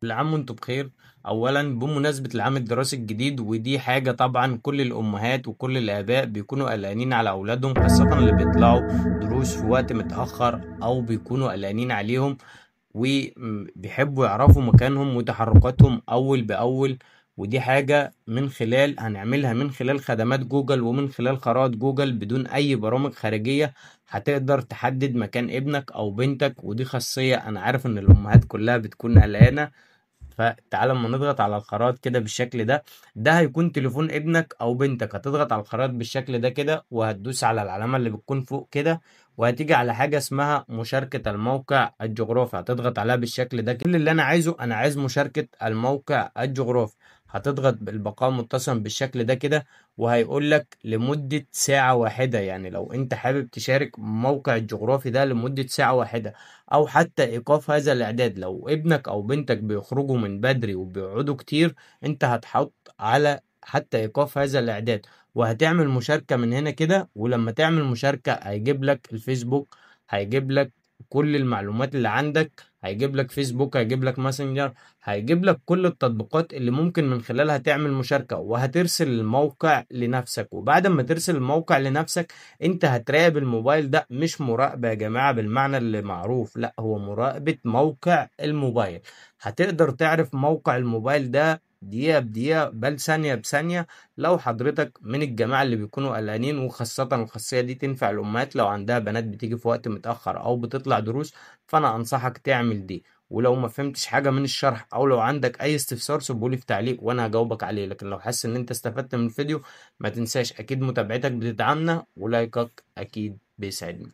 كل عام وانتم بخير. اولا بمناسبة العام الدراسي الجديد، ودي حاجة طبعا كل الامهات وكل الاباء بيكونوا قلقانين على اولادهم، خاصة اللي بيطلعوا دروس في وقت متأخر او بيكونوا قلقانين عليهم وبيحبوا يعرفوا مكانهم وتحركاتهم اول باول. ودي حاجة من خلال هنعملها من خلال خدمات جوجل ومن خلال خرائط جوجل بدون اي برامج خارجية. هتقدر تحدد مكان ابنك او بنتك، ودي خاصية انا عارف ان الامهات كلها بتكون قلقانة. فتعال اما نضغط على الخرائط كده بالشكل ده، ده هيكون تليفون ابنك او بنتك. هتضغط على الخرائط بالشكل ده كده وهتدوس على العلامة اللي بتكون فوق كده، وهتيجي على حاجة اسمها مشاركة الموقع الجغرافي. هتضغط عليها بالشكل ده. كل اللي انا عايزه، انا عايز مشاركة الموقع الجغرافي. هتضغط بالبقاء متصلا بالشكل ده كده، وهيقول لك لمدة ساعة واحدة. يعني لو انت حابب تشارك موقع الجغرافي ده لمدة ساعة واحدة، او حتى ايقاف هذا الاعداد لو ابنك او بنتك بيخرجوا من بدري وبيقعدوا كتير، انت هتحط على حتى ايقاف هذا الاعداد، وهتعمل مشاركة من هنا كده. ولما تعمل مشاركة هيجيب لك الفيسبوك، هيجيب لك كل المعلومات اللي عندك، هيجيب لك فيسبوك، هيجيب لك ماسنجر، هيجيب لك كل التطبيقات اللي ممكن من خلالها تعمل مشاركة. وهترسل الموقع لنفسك، وبعد ما ترسل الموقع لنفسك انت هتراقب الموبايل ده. مش مراقبة يا جماعة بالمعنى اللي معروف، لا، هو مراقبة موقع الموبايل. هتقدر تعرف موقع الموبايل ده دقيقة بدقيقة، بل ثانية بثانية. لو حضرتك من الجماعة اللي بيكونوا قلقانين، وخاصة الخاصية دي تنفع الأمهات لو عندها بنات بتيجي في وقت متأخر أو بتطلع دروس، فأنا أنصحك تعمل دي. ولو ما فهمتش حاجة من الشرح أو لو عندك أي استفسار سيبهولي في تعليق وأنا هجاوبك عليه. لكن لو حاسس إن أنت استفدت من الفيديو، ما تنساش اكيد متابعتك بتدعمنا، ولايكك اكيد بيسعدني.